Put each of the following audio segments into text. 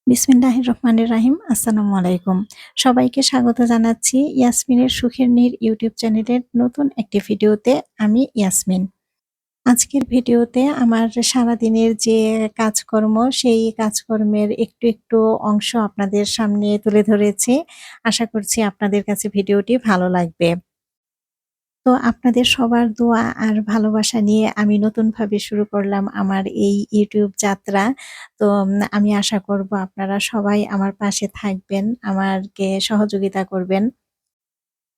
বিসমিল্লাহির রহমানির রাহিম। আসসালামু আলাইকুম। সবাইকে স্বাগত জানাচ্ছি ইয়াসমিনের সুখের নীড় ইউটিউব চ্যানেলের নতুন একটি ভিডিওতে। আমি ইয়াসমিন। আজকের ভিডিওতে আমার সারাদিনের যে কাজকর্ম, সেই কাজকর্মের একটু অংশ আপনাদের সামনে তুলে ধরেছি। আশা করছি আপনাদের কাছে ভিডিওটি ভালো লাগবে। তো আপনাদের সবার দোয়া আর ভালোবাসা নিয়ে আমি নতুনভাবে শুরু করলাম আমার এই ইউটিউব যাত্রা। তো আমি আশা করব আপনারা সবাই আমার পাশে থাকবেন, আমাকে সহযোগিতা করবেন।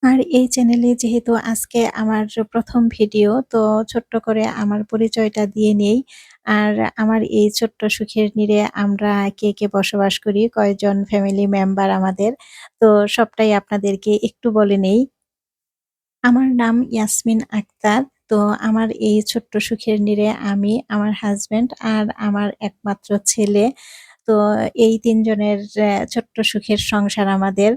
আর এই চ্যানেলে যেহেতু আজকে আমার ১ম ভিডিও, তো ছোট্ট করে আমার পরিচয়টা দিয়ে নেই। আর আমার এই ছোট্ট সুখের নীড়ে আমরা কে বসবাস করি, কয়জন ফ্যামিলি মেম্বার আমাদের। তো সবটাই আপনাদেরকে একটু বলে নেই। আমার নাম ইয়াসমিন আক্তার। তো আমার এই ছোট্ট সুখের নীড়ে আমি, আমার হাসব্যান্ড আর আমার একমাত্র ছেলে। তো এই ৩ জনের ছোট্ট সুখের সংসার আমাদের।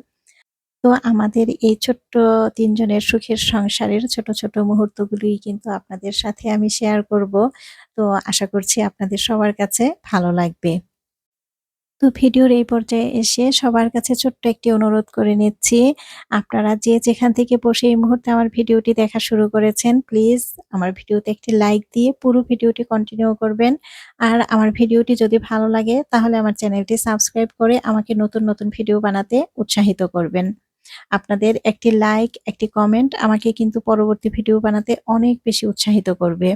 তো আমাদের এই ছোট্ট ৩ জনের সুখের সংসারের ছোট মুহূর্তগুলোই কিন্তু আপনাদের সাথে আমি শেয়ার করব। তো আশা করছি আপনাদের সবার কাছে ভালো লাগবে। তো ভিডিওর এই পর্যায়ে এসে সবার কাছে ছোট্ট একটি অনুরোধ করে নিচ্ছি। আপনারা যে যেখান থেকে বসে এই মুহূর্তে আমার ভিডিওটি দেখা শুরু করেছেন, প্লিজ আমার ভিডিওতে একটি লাইক দিয়ে পুরো ভিডিওটি কন্টিনিউ করবেন। আর আমার ভিডিওটি যদি ভালো লাগে তাহলে আমার চ্যানেলটি সাবস্ক্রাইব করে আমাকে নতুন ভিডিও বানাতে উৎসাহিত করবেন। আপনাদের একটি লাইক, একটি কমেন্ট আমাকে কিন্তু পরবর্তী ভিডিও বানাতে অনেক বেশি উৎসাহিত করবে।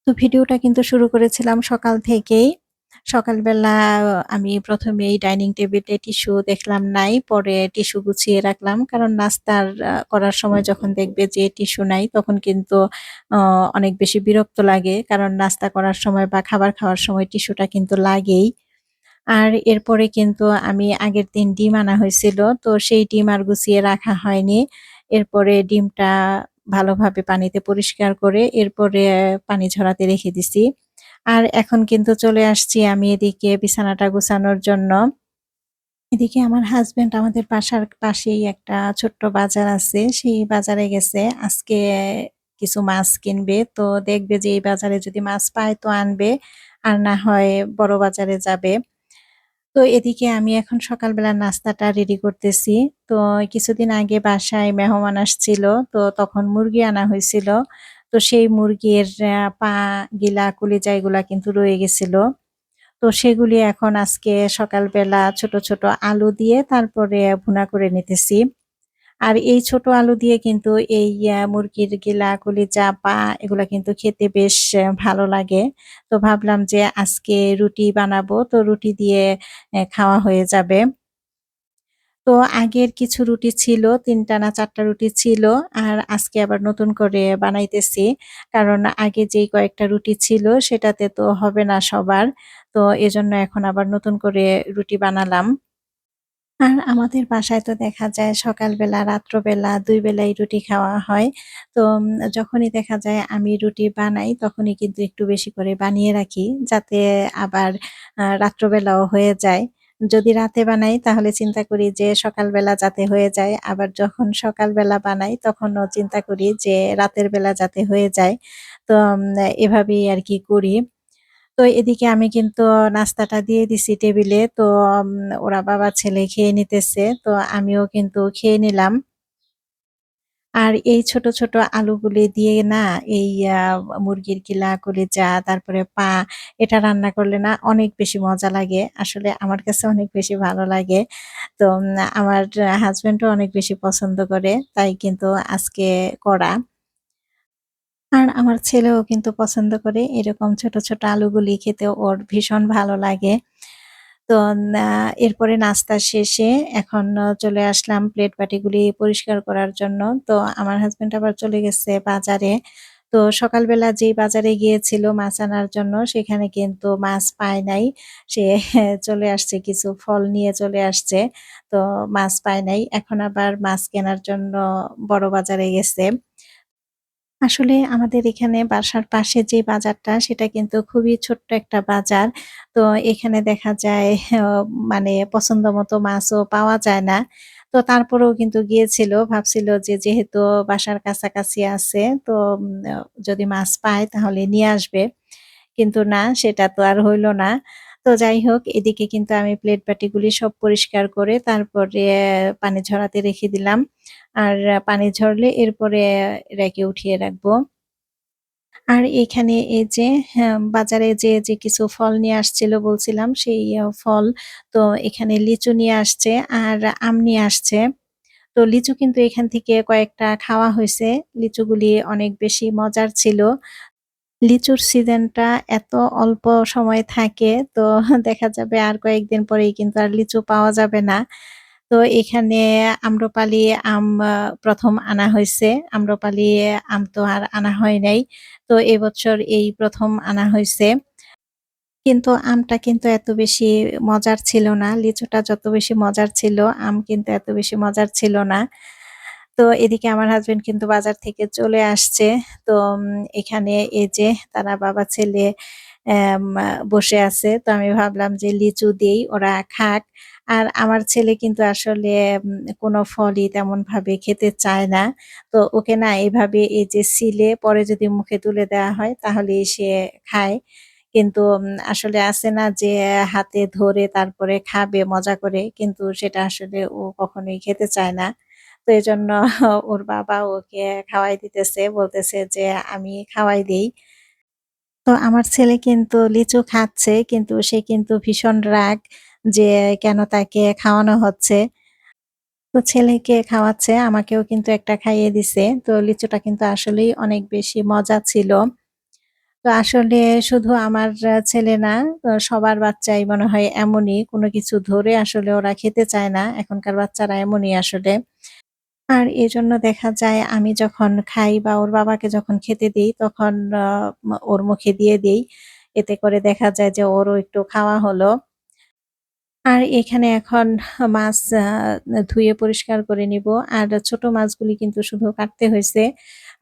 তো ভিডিওটা কিন্তু শুরু করেছিলাম সকাল থেকেই। সকালবেলা আমি ১ম এই ডাইনিং টেবিলে টিস্যু দেখলাম নাই। পরে টিস্যু গুছিয়ে রাখলাম। কারণ নাস্তার করার সময় যখন দেখবে যে টিস্যু নাই, তখন কিন্তু অ অনেক বেশি বিরক্ত লাগে। কারণ নাস্তা করার সময় বা খাবার খাওয়ার সময় টিস্যুটা কিন্তু লাগেই। আর এরপরে কিন্তু আমি আগের দিন ডিম আনা হয়েছিল। তো সেই ডিম আর গুছিয়ে রাখা হয়নি। এরপরে ডিমটা ভালোভাবে পানিতে পরিষ্কার করে এরপরে পানি ঝরাতে রেখে দিছি। আর এখন কিন্তু চলে আসছি আমি এদিকে বিছানাটা গুছানোর জন্য। এদিকে আমার হাসব্যান্ড আমাদের বাসার পাশেই একটা ছোট্ট বাজার আছে। সেই বাজারে গেছে। আজকে কিছু মাছ কিনবে। তো দেখবে যে এই বাজারে যদি মাছ পায় তো আনবে। আর না হয় বড় বাজারে যাবে। তো এদিকে আমি এখন সকালবেলা নাস্তাটা রেডি করতেছি। তো কিছুদিন আগে বাসায় মেহমান আসছিল। তো তখন মুরগি আনা হইছিল। তো সেই মুরগির পা গিলা, কলিজা এগুলা কিন্তু রয়ে গেছিল। তো সেগুলি এখন আজকে সকালবেলা ছোট আলু দিয়ে তারপরে ভুনা করে নিতেছি। আর এই ছোট আলু দিয়ে কিন্তু এই মুরগির গিলা, কলিজা, পা এগুলা কিন্তু খেতে বেশ ভালো লাগে। তো ভাবলাম যে আজকে রুটি বানাবো। তো রুটি দিয়ে খাওয়া হয়ে যাবে। তো আগের কিছু রুটি ছিল, ৩ টা না ৪ টা রুটি ছিল। আর আজকে আবার নতুন করে বানাইতেছি। কারণ আগে যেই কয়েকটা রুটি ছিল সেটাতে তো হবে না সবার। তো এজন্য এখন আবার নতুন করে রুটি বানালাম। আর আমাদের বাসায় তো দেখা যায় সকালবেলা, রাত্রবেলা ২ বেলাই রুটি খাওয়া হয়। তো যখনই দেখা যায় আমি রুটি বানাই তখনই কিন্তু একটু বেশি করে বানিয়ে রাখি যাতে আবার রাত্রবেলাও হয়ে যায়। যদি রাতে বানাই তাহলে চিন্তা করি যে সকালবেলা যাতে হয়ে যায়। আবার যখন সকালবেলা বানাই তখনও চিন্তা করি যে রাতের বেলা যাতে হয়ে যায়। তো এভাবেই আরকি করি। তো এদিকে আমি কিন্তু নাস্তাটা দিয়ে দিছি টেবিলে। তো উম ওরা বাবা-ছেলে খেয়ে নিতেছে। তো আমিও কিন্তু খেয়ে নিলাম। আর এই ছোট আলুগুলি দিয়ে না এই আ মুরগির গিলা, কলিজা, তারপরে পা এটা রান্না করলে না অনেক বেশি মজা লাগে। আসলে আমার কাছে অনেক বেশি ভালো লাগে। তো আমার হাসব্যান্ডও অনেক বেশি পছন্দ করে। তাই কিন্তু আজকে করা। আর আমার ছেলেও কিন্তু পছন্দ করে এরকম ছোট আলুগুলি খেতে ওর ভীষণ ভালো লাগে। তো না এরপরে নাস্তা শেষে এখন চলে আসলাম প্লেট বাটিগুলি পরিষ্কার করার জন্য। তো আমার হাসব্যান্ড আবার চলে গেছে বাজারে। তো সকালবেলা যেই বাজারে গিয়েছিল মাছ আনার জন্য সেখানে কিন্তু মাছ পায় নাই। সে চলে আসছে কিছু ফল নিয়ে চলে আসছে। তো মাছ পায় নাই। এখন আবার মাছ কেনার জন্য বড় বাজারে গেছে। আসলে আমাদের এখানে বাসার পাশে যে বাজারটা সেটা কিন্তু খুবই ছোট্ট একটা বাজার। তো এখানে দেখা যায় মানে পছন্দমতো মাছও পাওয়া যায় না। তো তারপরেও কিন্তু গিয়েছিল। ভাবছিল যে যেহেতু বাসার কাছাকাছি আছে তো যদি মাছ পায় তাহলে নিয়ে আসবে। কিন্তু না সেটা তো আর হইল না। তো যাই হোক এদিকে কিন্তু আমি প্লেট বাটিগুলি সব পরিষ্কার করে তারপরে পানি ঝরাতে রেখে দিলাম। আর পানি ঝরলে এরপরে রেকে উঠিয়ে রাখবো। আর এখানে এই যে হ্যাঁ, বাজারে যে কিছু ফল নিয়ে আসছিল বলছিলাম সেই ফল। তো এখানে লিচু নিয়ে আসছে আর আম নিয়ে আসছে। তো লিচু কিন্তু এখান থেকে কয়েকটা খাওয়া হইছে। লিচুগুলি অনেক বেশি মজার ছিল। লিচুর সিজনটা এত অল্প সময় থাকে তো দেখা যাবে আর কয়েকদিন পরেই কিন্তু আর লিচু পাওয়া যাবে না। তো এখানে আম্রপালি আম ১ম আনা হইছে। আম্রপালি আম তো আর আনা হয় নাই। তো এবছর এই ১ম আনা হইছে। কিন্তু আমটা কিন্তু এত বেশি মজার ছিল না। লিচুটা যত বেশি মজার ছিল, আম কিন্তু এত বেশি মজার ছিল না। তো এদিকে আমার হাসব্যান্ড কিন্তু বাজার থেকে চলে আসছে। তো এখানে এই যে তারা বাবা ছেলে বসে আছে। তো আমি ভাবলাম যে লিচু দেই ওরা খাক। আর আমার ছেলে কিন্তু আসলে কোনো ফলই তেমনভাবে খেতে চায় না। তো ওকে না এভাবে এই যে ছিলে পরে যদি মুখে তুলে দেওয়া হয় তাহলেই সে খায়। কিন্তু আসলে আছে না যে হাতে ধরে তারপরে খাবে মজা করে কিন্তু সেটা আসলে ও কখনোই খেতে চায় না। তো এজন্য ওর বাবা ওকে খাওয়াই দিতেছে। বলতেছে যে, "আমি খাওয়াই দেই।" তো আমার ছেলে কিন্তু লিচু খাচ্ছে কিন্তু সে কিন্তু ভীষণ রাগ যে কেন তাকে খাওয়ানো হচ্ছে। তো ছেলেকে খাওয়াচ্ছে, আমাকেও কিন্তু একটা খাইয়ে দিছে। তো লিচুটা কিন্তু আসলেই অনেক বেশি মজা ছিল। তো আসলে শুধু আমার ছেলে না, সবার বাচ্চাই মনে হয় এমনই। কোনো কিছু ধরে আসলে ওরা খেতে চায় না। এখনকার বাচ্চারা এমনই আসলে। আর এজন্য দেখা যায় আমি যখন খাই বা ওর বাবাকে যখন খেতে দেই তখন ওর মুখে দিয়ে দেই। এতে করে দেখা যায় যে ওরও একটু খাওয়া হলো। আর এখানে এখন মাছ ধুয়ে পরিষ্কার করে নিবো। আর ছোট মাছগুলি কিন্তু শুধু কাটতে হইছে।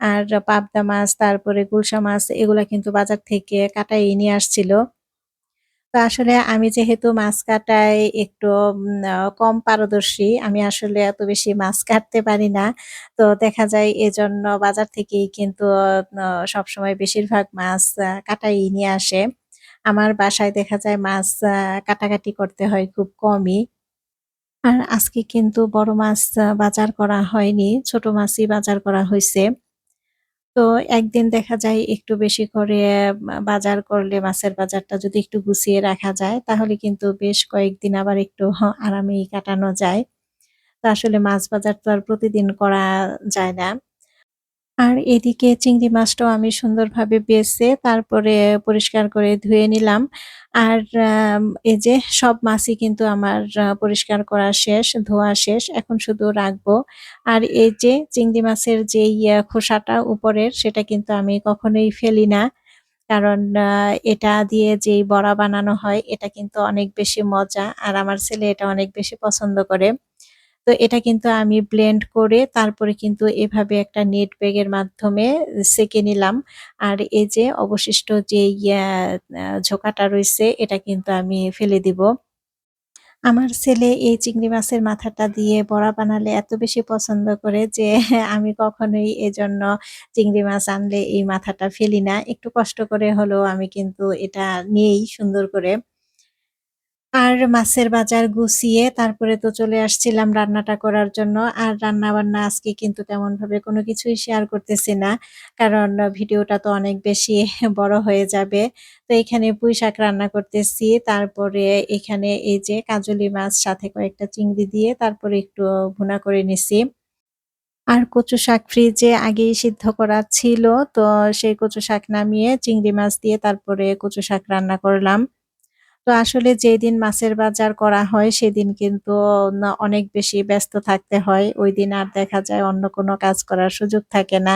আর পাবদা মাছ, তারপরে গুলশা মাছ এগুলা কিন্তু বাজার থেকে কাটাই নিয়ে আসছিল। তো আসলে আমি যেহেতু মাছ কাটায় একটু কম পারদর্শী, আমি আসলে এত বেশি মাছ কাটতে পারি না। তো দেখা যায় এজন্য বাজার থেকেই কিন্তু সবসময় বেশিরভাগ মাছ কাটাই নিয়ে আসে। আমার বাসায় দেখা যায় মাছ কাটাকাটি করতে হয় খুব কমই। আর আজকে কিন্তু বড় মাছ বাজার করা হয়নি। ছোট মাছই বাজার করা হইছে। তো একদিন দেখা যায় একটু বেশি করে বাজার করলে মাছের বাজারটা যদি একটু গুছিয়ে রাখা যায়, তাহলে কিন্তু বেশ কয়েকদিন আবার একটু আরামেই কাটানো যায়। তো আসলে মাছ বাজার তো আর প্রতিদিন করা যায় না। আর এদিকে চিংড়ি মাছটাও আমি সুন্দরভাবে বেছে তারপরে পরিষ্কার করে ধুয়ে নিলাম। আর এই যে সব মাছই কিন্তু আমার পরিষ্কার করা শেষ, ধোয়া শেষ। এখন শুধু রাখবো। আর এই যে চিংড়ি মাছের যেই খোসাটা উপরের সেটা কিন্তু আমি কখনোই ফেলি না। কারণ এটা দিয়ে যেই বড়া বানানো হয় এটা কিন্তু অনেক বেশি মজা। আর আমার ছেলে এটা অনেক বেশি পছন্দ করে। তো এটা কিন্তু আমি ব্লেন্ড করে তারপরে কিন্তু এভাবে একটা নেট ব্যাগের মাধ্যমে সেঁকে নিলাম। আর এই যে অবশিষ্ট যেই ঝোকাটা রইছে এটা কিন্তু আমি ফেলে দিব। আমার ছেলে এই চিংড়ি মাছের মাথাটা দিয়ে বড়া বানালে এত বেশি পছন্দ করে যে আমি কখনোই এজন্য চিংড়ি মাছ আনলে এই মাথাটা ফেলি না। একটু কষ্ট করে হলেও আমি কিন্তু এটা নিই সুন্দর করে। আর মাছের বাজার গুছিয়ে তারপরে তো চলে আসছিলাম রান্নাটা করার জন্য। আর রান্না-বান্না আজকে কিন্তু তেমনভাবে কোনো কিছুই শেয়ার করতেছি না। কারণ ভিডিওটা তো অনেক বেশি বড় হয়ে যাবে। তো এখানে পুঁইশাক রান্না করতেছি। তারপরে এখানে এই যে কাজলি মাছ সাথে কয়েকটা চিংড়ি দিয়ে তারপরে একটু ভুনা করে নিছি। আর কচু শাক ফ্রিজে আগেই সিদ্ধ করা ছিল। তো সেই কচু শাক নামিয়ে চিংড়ি মাছ দিয়ে তারপরে কচু শাক রান্না করলাম। তো আসলে যেদিন মাছের বাজার করা হয় সেদিন কিন্তু অনেক বেশি ব্যস্ত থাকতে হয়। ওইদিন আর দেখা যায় অন্য কোনো কাজ করার সুযোগ থাকে না।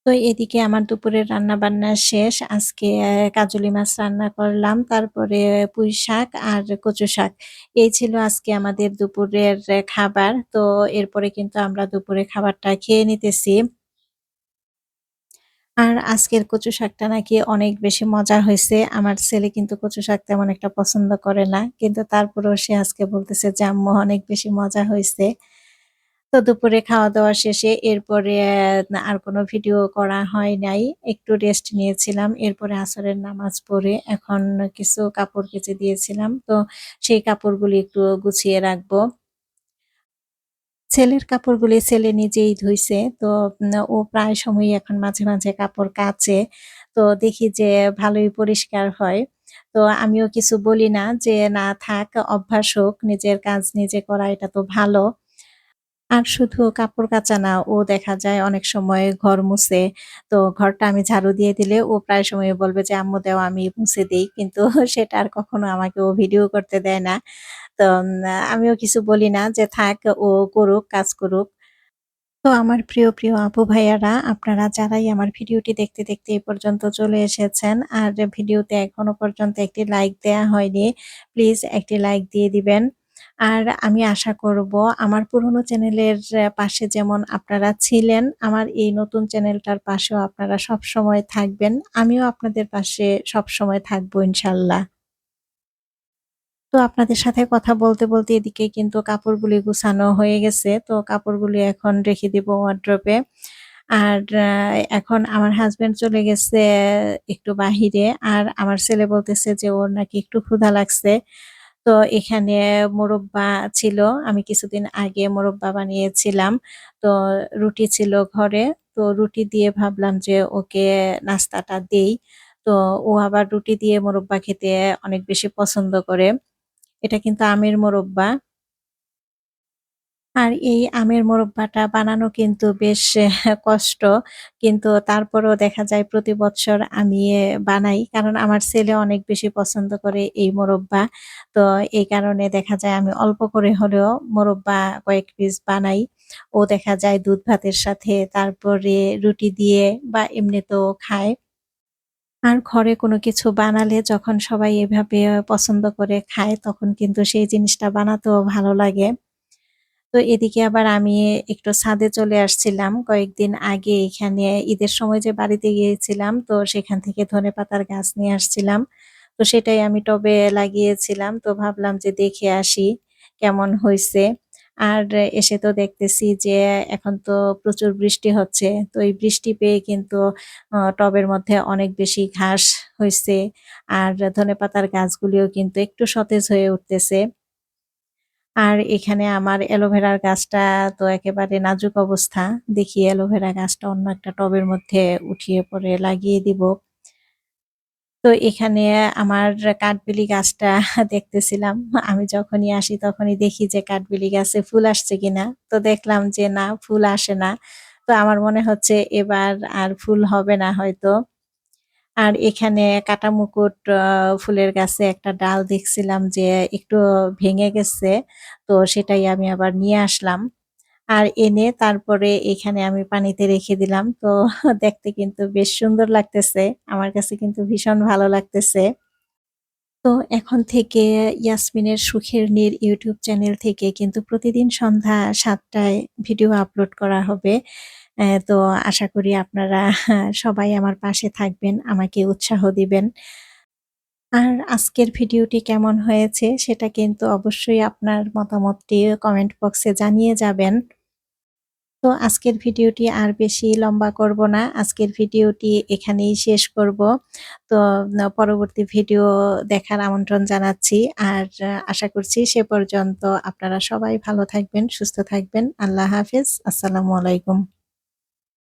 তো এদিকে আমার দুপুরের রান্না-বান্না শেষ। আজকে কাজলি মাছ রান্না করলাম। তারপরে পুঁইশাক আর কচু শাক। এই ছিল আজকে আমাদের দুপুরের খাবার। তো এরপরে কিন্তু আমরা দুপুরে খাবারটা খেয়ে নিতেছি। আর আজকের কচু শাকটা নাকি অনেক বেশি মজা হইছে। আমার ছেলে কিন্তু কচু শাক তেমন একটা পছন্দ করে না। কিন্তু তারপরেও সে আজকে বলতেছে যে, "আম্মু অনেক বেশি মজা হইছে।" তো দুপুরে খাওয়া-দাওয়া শেষে এরপরে আর কোনো ভিডিও করা হয় নাই। একটু রেস্ট নিয়েছিলাম। এরপরে আসরের নামাজ পড়ে এখন কিছু কাপড় কেচে দিয়েছিলাম। তো সেই কাপড়গুলি একটু গুছিয়ে রাখবো। ছেলের কাপড়গুলি ছেলে নিজেই ধুইছে। তো ও প্রায় সময়ই এখন মাঝে মাঝে কাপড় কাচে। তো দেখি যে ভালোই পরিষ্কার হয়। তো আমিও কিছু বলি না যে, "না থাক অভ্যাস হোক, নিজের কাজ নিজে করা এটা তো ভালো।" আর শুধু কাপড় কাচা না, ও দেখা যায় অনেক সময় ঘর মুছে। তো ঘরটা আমি ঝাড়ু দিয়ে দিলে ও প্রায় সময় বলবে যে, "আম্মু দাও আমি মুছে দেই।" কিন্তু সেটা আর কখনো আমাকে ও ভিডিও করতে দেয় না। তো আমিও কিছু বলি না যে, "থাক ও করুক, কাজ করুক।" তো আমার প্রিয় আপু ভাইয়ারা আপনারা যারাই আমার ভিডিওটি দেখতে এই পর্যন্ত চলে এসেছেন আর ভিডিওতে এখনো পর্যন্ত একটি লাইক দেয়া হয়নি, প্লিজ একটি লাইক দিয়ে দিবেন। আর আমি আশা করব আমার পুরনো চ্যানেলের পাশে যেমন আপনারা ছিলেন, আমার এই নতুন চ্যানেলটার পাশেও আপনারা সবসময় থাকবেন। আমিও আপনাদের পাশে সবসময় থাকবো ইনশাআল্লাহ। তো আপনাদের সাথে কথা বলতে এদিকে কিন্তু কাপড়গুলি গুছানো হয়ে গেছে। তো কাপড়গুলি এখন রেখে দিব ওয়ারড্রোবে। আর এখন আমার হাসব্যান্ড চলে গেছে একটু বাহিরে। আর আমার ছেলে বলতেছে যে ওর নাকি একটু ক্ষুধা লাগছে। তো এখানে মোরব্বা ছিল। আমি কিছুদিন আগে মোরব্বা বানিয়েছিলাম। তো রুটি ছিল ঘরে। তো রুটি দিয়ে ভাবলাম যে ওকে নাস্তাটা দেই। তো ও আবার রুটি দিয়ে মোরব্বা খেতে অনেক বেশি পছন্দ করে। এটা কিন্তু আমের মোরব্বা। আর এই আমের মোরব্বাটা বানানো কিন্তু বেশ কষ্ট। কিন্তু তারপরেও দেখা যায় প্রতি বৎসর আমি বানাই। কারণ আমার ছেলে অনেক বেশি পছন্দ করে এই মোরব্বা। তো এই কারণে দেখা যায় আমি অল্প করে হলেও মোরব্বা কয়েক পিস বানাই। ও দেখা যায় দুধ ভাতের সাথে তারপরে রুটি দিয়ে বা এমনিতেও খায়। আর ঘরে কোনো কিছু বানালে যখন সবাই এভাবে পছন্দ করে খায় তখন কিন্তু সেই জিনিসটা বানাতেও ভালো লাগে। তো এদিকে আবার আমি একটু ছাদে চলে আসছিলাম কয়েকদিন আগে এখানে ঈদের সময় যে বাড়িতে গিয়েছিলাম তো সেখান থেকে ধনেপাতার গাছ নিয়ে আসছিলাম। তো সেটাই আমি টবে লাগিয়েছিলাম। তো ভাবলাম যে দেখে আসি কেমন হইছে। আর এসে তো দেখতেছি যে এখন তো প্রচুর বৃষ্টি হচ্ছে। তো এই বৃষ্টি পেয়ে কিন্তু টবের মধ্যে অনেক বেশি ঘাস হইছে। আর ধনেপাতার গাছগুলিও কিন্তু একটু সতেজ হয়ে উঠতেছে। আর এখানে আমার অ্যালোভেরার গাছটা তো একেবারে নাজুক অবস্থা। দেখি অ্যালোভেরা গাছটা অন্য একটা টবের মধ্যে উঠিয়ে পরে লাগিয়ে দিব। তো এখানে আমার কাঠবেলি গাছটা দেখতেছিলাম। আমি যখনই আসি তখনই দেখি যে কাঠবেলি গাছে ফুল আসছে কিনা। তো দেখলাম যে না ফুল আসে না। তো আমার মনে হচ্ছে এবার আর ফুল হবে না হয়তো। আর এখানে কাটামুকুট ফুলের গাছে একটা ডাল দেখছিলাম যে একটু ভেঙে গেছে। তো সেটাই আমি আবার নিয়ে আসলাম। আর এনে তারপরে এখানে আমি পানিতে রেখে দিলাম। তো দেখতে কিন্তু বেশ সুন্দর লাগতেছে। আমার কাছে কিন্তু ভীষণ ভালো লাগতেছে। তো এখন থেকে ইয়াসমিনের সুখের নীড় ইউটিউব চ্যানেল থেকে কিন্তু প্রতিদিন সন্ধ্যা ৭ টায় ভিডিও আপলোড করা হবে। তো আশা করি আপনারা সবাই আমার পাশে থাকবেন, আমাকে উৎসাহ দিবেন। আর আজকের ভিডিওটি কেমন হয়েছে সেটা কিন্তু অবশ্যই আপনার মতামতটি কমেন্ট বক্সে জানিয়ে যাবেন। তো আজকের ভিডিওটি আর বেশি লম্বা করব না। আজকের ভিডিওটি এখানেই শেষ করব। তো পরবর্তী ভিডিও দেখার আমন্ত্রণ জানাচ্ছি। আর আশা করছি সে পর্যন্ত আপনারা সবাই ভালো থাকবেন, সুস্থ থাকবেন। আল্লাহ হাফেজ। আসসালামু আলাইকুম।